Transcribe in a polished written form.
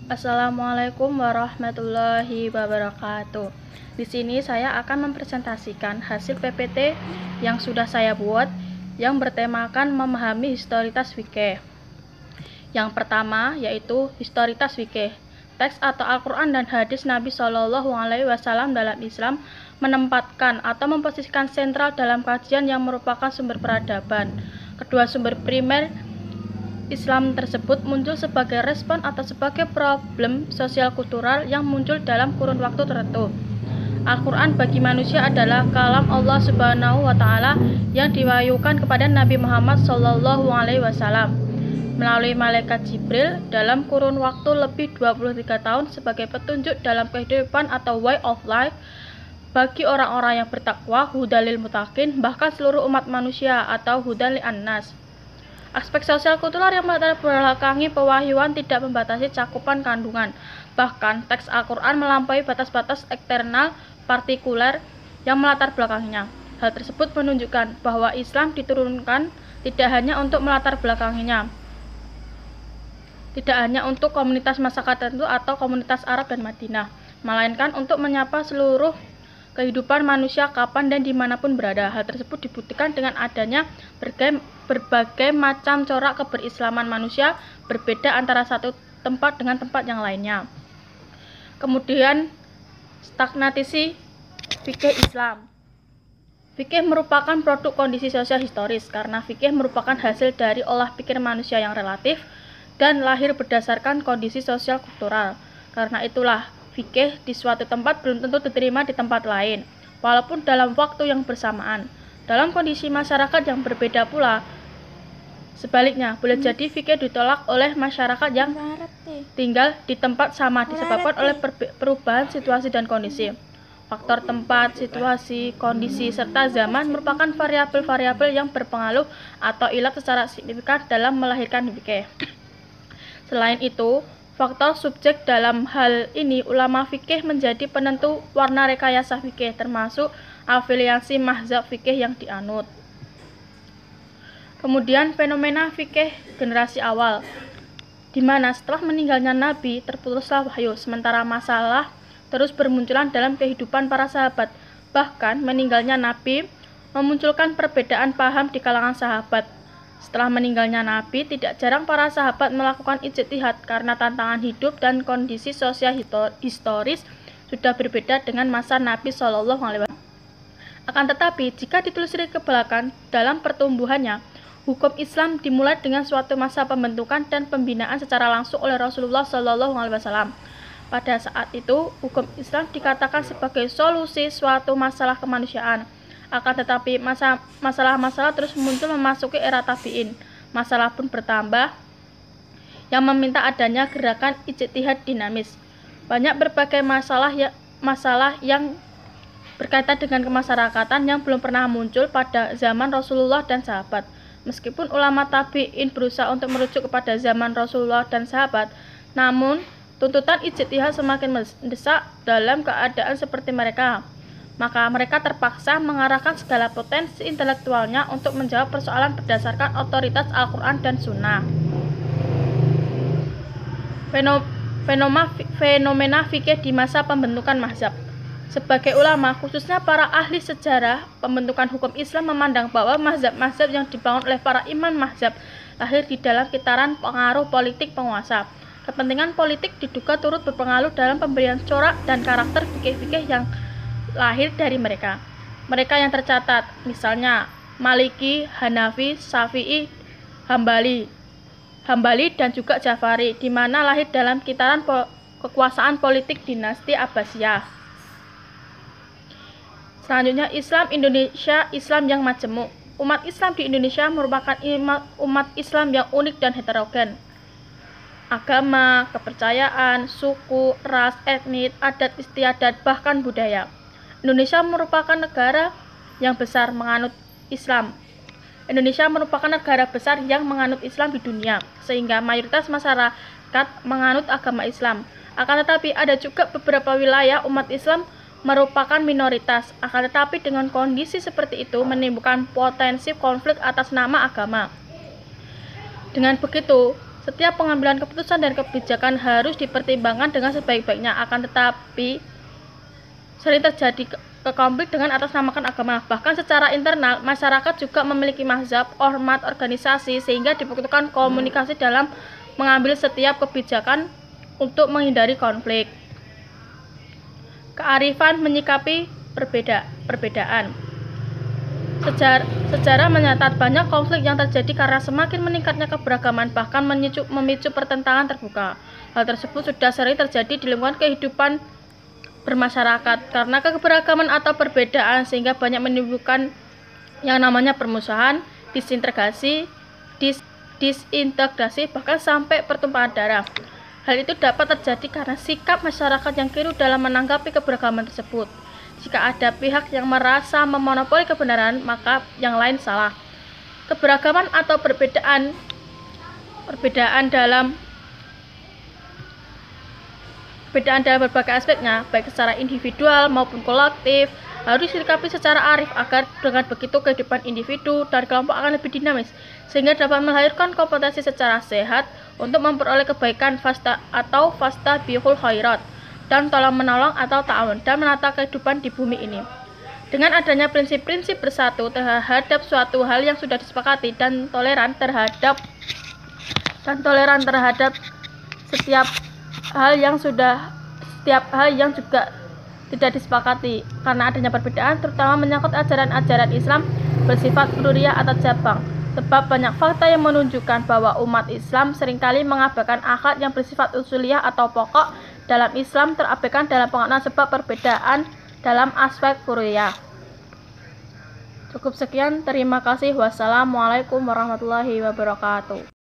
Assalamualaikum warahmatullahi wabarakatuh. Di sini saya akan mempresentasikan hasil PPT yang sudah saya buat yang bertemakan memahami historitas fikih. Yang pertama yaitu historitas fikih. Teks atau Al-Quran dan hadis Nabi Shallallahu Alaihi Wasallam dalam Islam menempatkan atau memposisikan sentral dalam kajian yang merupakan sumber peradaban. Kedua sumber primer Islam tersebut muncul sebagai respon atau sebagai problem sosial kultural yang muncul dalam kurun waktu tertentu. Al-Quran bagi manusia adalah kalam Allah Subhanahu wa Ta'ala yang diwahyukan kepada Nabi Muhammad Shallallahu Alaihi Wasallam melalui malaikat Jibril dalam kurun waktu lebih 23 tahun sebagai petunjuk dalam kehidupan atau way of life bagi orang-orang yang bertakwa, hudalil mutakin, bahkan seluruh umat manusia atau hudalil annas. Aspek sosial kultural yang melatar belakangi pewahyuan tidak membatasi cakupan kandungan. Bahkan teks Al-Quran melampaui batas-batas eksternal partikuler yang melatar belakanginya. Hal tersebut menunjukkan bahwa Islam diturunkan tidak hanya untuk melatar belakanginya, tidak hanya untuk komunitas masyarakat tertentu atau komunitas Arab dan Madinah, melainkan untuk menyapa seluruh kehidupan manusia kapan dan dimanapun berada. Hal tersebut dibuktikan dengan adanya berbagai macam corak keberislaman manusia berbeda antara satu tempat dengan tempat yang lainnya. Kemudian stagnatisasi fikih Islam. Fikih merupakan produk kondisi sosial historis karena fikih merupakan hasil dari olah pikir manusia yang relatif dan lahir berdasarkan kondisi sosial kultural. Karena itulah fikih di suatu tempat belum tentu diterima di tempat lain, walaupun dalam waktu yang bersamaan. Dalam kondisi masyarakat yang berbeda pula, sebaliknya, boleh jadi fikih ditolak oleh masyarakat yang tinggal di tempat sama disebabkan oleh perubahan situasi dan kondisi. Faktor tempat, situasi, kondisi, serta zaman merupakan variabel-variabel yang berpengaruh atau ilat secara signifikan dalam melahirkan fikih. Selain itu, faktor subjek dalam hal ini ulama fikih menjadi penentu warna rekayasa fikih, termasuk afiliasi mazhab fikih yang dianut. Kemudian fenomena fikih generasi awal, di mana setelah meninggalnya Nabi terputuslah wahyu, sementara masalah terus bermunculan dalam kehidupan para sahabat. Bahkan meninggalnya Nabi memunculkan perbedaan paham di kalangan sahabat. Setelah meninggalnya Nabi, tidak jarang para sahabat melakukan ijtihad karena tantangan hidup dan kondisi sosial historis sudah berbeda dengan masa Nabi Shallallahu Alaihi Wasallam. Akan tetapi, jika ditelusuri ke belakang dalam pertumbuhannya, hukum Islam dimulai dengan suatu masa pembentukan dan pembinaan secara langsung oleh Rasulullah Shallallahu Alaihi Wasallam. Pada saat itu, hukum Islam dikatakan sebagai solusi suatu masalah kemanusiaan. Akan tetapi masalah-masalah terus muncul memasuki era tabi'in. Masalah pun bertambah yang meminta adanya gerakan ijtihad dinamis. Banyak berbagai masalah yang berkaitan dengan kemasyarakatan yang belum pernah muncul pada zaman Rasulullah dan sahabat. Meskipun ulama tabi'in berusaha untuk merujuk kepada zaman Rasulullah dan sahabat, namun tuntutan ijtihad semakin mendesak dalam keadaan seperti mereka. Maka mereka terpaksa mengarahkan segala potensi intelektualnya untuk menjawab persoalan berdasarkan otoritas Al-Quran dan Sunnah. Fenomena fikih di masa pembentukan mazhab. Sebagai ulama, khususnya para ahli sejarah pembentukan hukum Islam memandang bahwa mazhab-mazhab yang dibangun oleh para imam mazhab lahir di dalam kitaran pengaruh politik penguasa. Kepentingan politik diduga turut berpengaruh dalam pemberian corak dan karakter fikih-fikih yang lahir dari mereka. Mereka yang tercatat, misalnya Maliki, Hanafi, Syafi'i, Hambali dan juga Jafari, di mana lahir dalam kitaran kekuasaan politik dinasti Abbasiyah. Selanjutnya, Islam Indonesia, Islam yang majemuk. Umat Islam di Indonesia merupakan umat Islam yang unik dan heterogen. Agama, kepercayaan, suku, ras, etnis, adat istiadat, bahkan budaya. Indonesia merupakan negara yang besar menganut Islam. Indonesia merupakan negara besar yang menganut Islam di dunia, sehingga mayoritas masyarakat menganut agama Islam. Akan tetapi ada juga beberapa wilayah umat Islam merupakan minoritas. Akan tetapi dengan kondisi seperti itu menimbulkan potensi konflik atas nama agama. Dengan begitu, Setiap pengambilan keputusan dan kebijakan harus dipertimbangkan dengan sebaik-baiknya, akan tetapi sering terjadi konflik dengan atasnamakan agama. Bahkan secara internal, masyarakat juga memiliki mazhab, ormas, organisasi, sehingga dibutuhkan komunikasi dalam mengambil setiap kebijakan untuk menghindari konflik. Kearifan menyikapi perbedaan. Sejarah mencatat banyak konflik yang terjadi karena semakin meningkatnya keberagaman bahkan memicu pertentangan terbuka. Hal tersebut sudah sering terjadi di lingkungan kehidupan bermasyarakat karena keberagaman atau perbedaan, sehingga banyak menimbulkan yang namanya permusuhan, disintegrasi, bahkan sampai pertumpahan darah. Hal itu dapat terjadi karena sikap masyarakat yang keliru dalam menanggapi keberagaman tersebut. Jika ada pihak yang merasa memonopoli kebenaran, maka yang lain salah. Keberagaman atau perbedaan dalam berbagai aspeknya, baik secara individual maupun kolektif, harus disikapi secara arif agar dengan begitu kehidupan individu dan kelompok akan lebih dinamis, sehingga dapat melahirkan kompetensi secara sehat untuk memperoleh kebaikan fastabihul khairat, dan tolong-menolong atau ta'awun, dan menata kehidupan di bumi ini. Dengan adanya prinsip-prinsip bersatu terhadap suatu hal yang sudah disepakati dan toleran terhadap setiap hal yang juga tidak disepakati, karena adanya perbedaan terutama menyangkut ajaran-ajaran Islam bersifat hurriyah atau cabang. Sebab banyak fakta yang menunjukkan bahwa umat Islam seringkali mengabaikan akhlak yang bersifat usuliyah atau pokok dalam Islam, terabaikan dalam pengertian sebab perbedaan dalam aspek hurriyah. Cukup sekian, terima kasih. Wassalamualaikum warahmatullahi wabarakatuh.